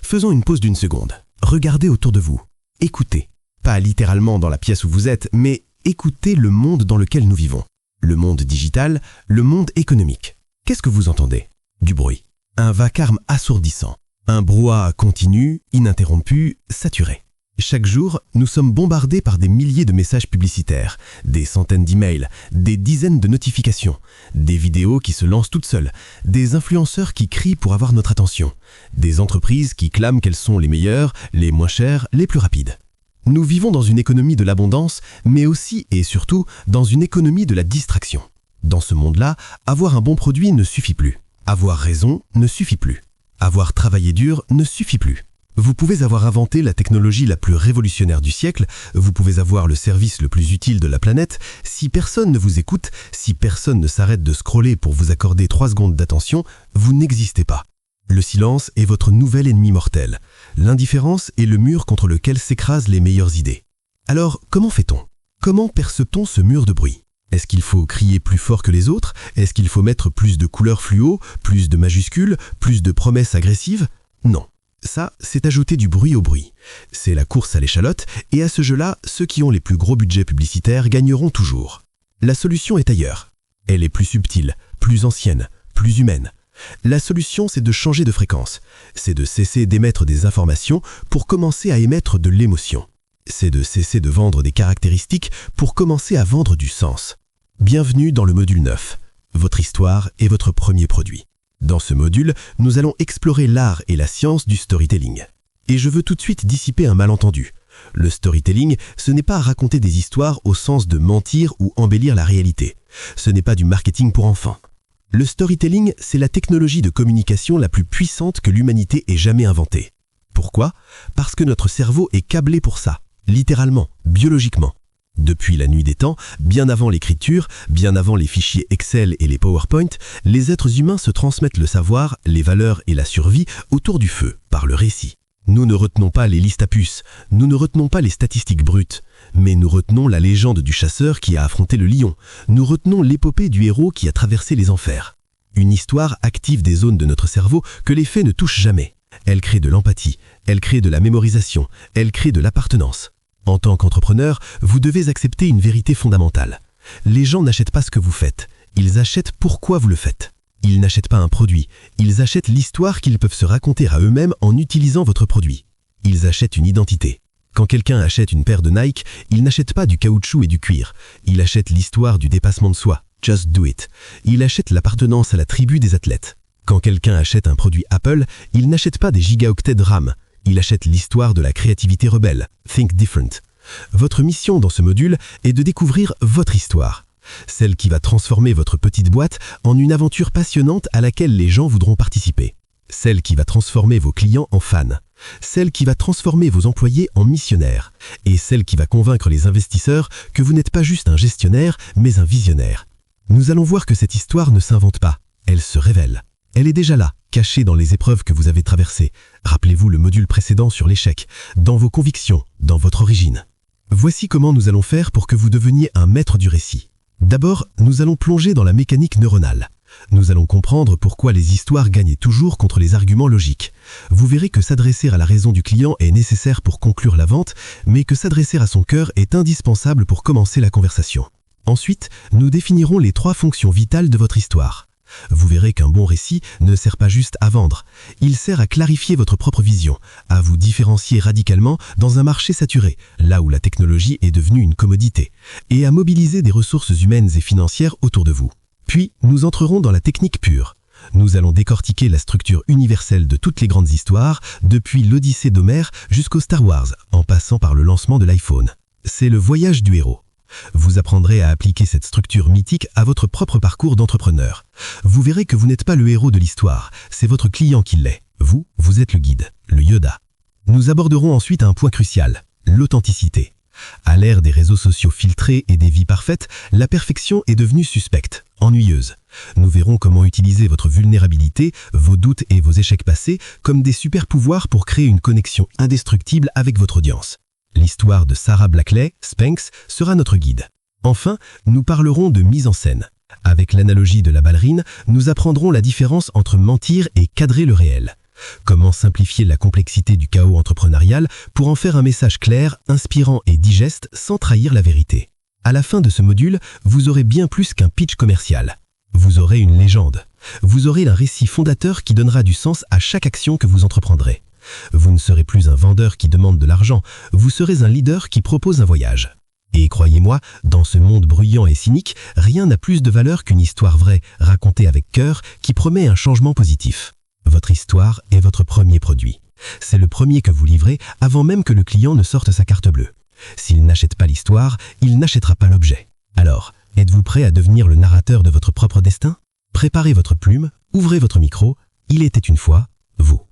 Faisons une pause d'une seconde. Regardez autour de vous. Écoutez. Pas littéralement dans la pièce où vous êtes, mais écoutez le monde dans lequel nous vivons. Le monde digital, le monde économique. Qu'est-ce que vous entendez? Du bruit. Un vacarme assourdissant. Un brouhaha continu, ininterrompu, saturé. Chaque jour, nous sommes bombardés par des milliers de messages publicitaires, des centaines d'emails, des dizaines de notifications, des vidéos qui se lancent toutes seules, des influenceurs qui crient pour avoir notre attention, des entreprises qui clament qu'elles sont les meilleures, les moins chères, les plus rapides. Nous vivons dans une économie de l'abondance, mais aussi et surtout dans une économie de la distraction. Dans ce monde-là, avoir un bon produit ne suffit plus. Avoir raison ne suffit plus. Avoir travaillé dur ne suffit plus. Vous pouvez avoir inventé la technologie la plus révolutionnaire du siècle, vous pouvez avoir le service le plus utile de la planète, si personne ne vous écoute, si personne ne s'arrête de scroller pour vous accorder 3 secondes d'attention, vous n'existez pas. Le silence est votre nouvel ennemi mortel. L'indifférence est le mur contre lequel s'écrasent les meilleures idées. Alors, comment fait-on? Comment perce-t-on ce mur de bruit? Est-ce qu'il faut crier plus fort que les autres? Est-ce qu'il faut mettre plus de couleurs fluo, plus de majuscules, plus de promesses agressives? Non. Ça, c'est ajouter du bruit au bruit. C'est la course à l'échalote, et à ce jeu-là, ceux qui ont les plus gros budgets publicitaires gagneront toujours. La solution est ailleurs. Elle est plus subtile, plus ancienne, plus humaine. La solution, c'est de changer de fréquence. C'est de cesser d'émettre des informations pour commencer à émettre de l'émotion. C'est de cesser de vendre des caractéristiques pour commencer à vendre du sens. Bienvenue dans le module 9. Votre histoire est votre premier produit. Dans ce module, nous allons explorer l'art et la science du storytelling. Et je veux tout de suite dissiper un malentendu. Le storytelling, ce n'est pas raconter des histoires au sens de mentir ou embellir la réalité. Ce n'est pas du marketing pour enfants. Le storytelling, c'est la technologie de communication la plus puissante que l'humanité ait jamais inventée. Pourquoi? Parce que notre cerveau est câblé pour ça, littéralement, biologiquement. Depuis la nuit des temps, bien avant l'écriture, bien avant les fichiers Excel et les PowerPoint, les êtres humains se transmettent le savoir, les valeurs et la survie autour du feu, par le récit. Nous ne retenons pas les listes à puces, nous ne retenons pas les statistiques brutes, mais nous retenons la légende du chasseur qui a affronté le lion, nous retenons l'épopée du héros qui a traversé les enfers. Une histoire active des zones de notre cerveau que les faits ne touchent jamais. Elle crée de l'empathie, elle crée de la mémorisation, elle crée de l'appartenance. En tant qu'entrepreneur, vous devez accepter une vérité fondamentale. Les gens n'achètent pas ce que vous faites, ils achètent pourquoi vous le faites. Ils n'achètent pas un produit, ils achètent l'histoire qu'ils peuvent se raconter à eux-mêmes en utilisant votre produit. Ils achètent une identité. Quand quelqu'un achète une paire de Nike, il n'achète pas du caoutchouc et du cuir. Il achète l'histoire du dépassement de soi. Just do it. Il achète l'appartenance à la tribu des athlètes. Quand quelqu'un achète un produit Apple, il n'achète pas des gigaoctets de RAM. Il achète l'histoire de la créativité rebelle. Think different. Votre mission dans ce module est de découvrir votre histoire. Celle qui va transformer votre petite boîte en une aventure passionnante à laquelle les gens voudront participer. Celle qui va transformer vos clients en fans. Celle qui va transformer vos employés en missionnaires. Et celle qui va convaincre les investisseurs que vous n'êtes pas juste un gestionnaire, mais un visionnaire. Nous allons voir que cette histoire ne s'invente pas, elle se révèle. Elle est déjà là, cachée dans les épreuves que vous avez traversées. Rappelez-vous le module précédent sur l'échec, dans vos convictions, dans votre origine. Voici comment nous allons faire pour que vous deveniez un maître du récit. D'abord, nous allons plonger dans la mécanique neuronale. Nous allons comprendre pourquoi les histoires gagnent toujours contre les arguments logiques. Vous verrez que s'adresser à la raison du client est nécessaire pour conclure la vente, mais que s'adresser à son cœur est indispensable pour commencer la conversation. Ensuite, nous définirons les 3 fonctions vitales de votre histoire. Vous verrez qu'un bon récit ne sert pas juste à vendre. Il sert à clarifier votre propre vision, à vous différencier radicalement dans un marché saturé, là où la technologie est devenue une commodité, et à mobiliser des ressources humaines et financières autour de vous. Puis, nous entrerons dans la technique pure. Nous allons décortiquer la structure universelle de toutes les grandes histoires, depuis l'Odyssée d'Homère jusqu'au Star Wars, en passant par le lancement de l'iPhone. C'est le voyage du héros. Vous apprendrez à appliquer cette structure mythique à votre propre parcours d'entrepreneur. Vous verrez que vous n'êtes pas le héros de l'histoire, c'est votre client qui l'est. Vous êtes le guide, le Yoda. Nous aborderons ensuite un point crucial, l'authenticité. À l'ère des réseaux sociaux filtrés et des vies parfaites, la perfection est devenue suspecte, ennuyeuse. Nous verrons comment utiliser votre vulnérabilité, vos doutes et vos échecs passés comme des super-pouvoirs pour créer une connexion indestructible avec votre audience. L'histoire de Sarah Blackley, Spanx, sera notre guide. Enfin, nous parlerons de mise en scène. Avec l'analogie de la ballerine, nous apprendrons la différence entre mentir et cadrer le réel. Comment simplifier la complexité du chaos entrepreneurial pour en faire un message clair, inspirant et digeste sans trahir la vérité. À la fin de ce module, vous aurez bien plus qu'un pitch commercial. Vous aurez une légende. Vous aurez un récit fondateur qui donnera du sens à chaque action que vous entreprendrez. Vous ne serez plus un vendeur qui demande de l'argent, vous serez un leader qui propose un voyage. Et croyez-moi, dans ce monde bruyant et cynique, rien n'a plus de valeur qu'une histoire vraie, racontée avec cœur, qui promet un changement positif. Votre histoire est votre premier produit. C'est le premier que vous livrez avant même que le client ne sorte sa carte bleue. S'il n'achète pas l'histoire, il n'achètera pas l'objet. Alors, êtes-vous prêt à devenir le narrateur de votre propre destin? Préparez votre plume, ouvrez votre micro, il était une fois, vous.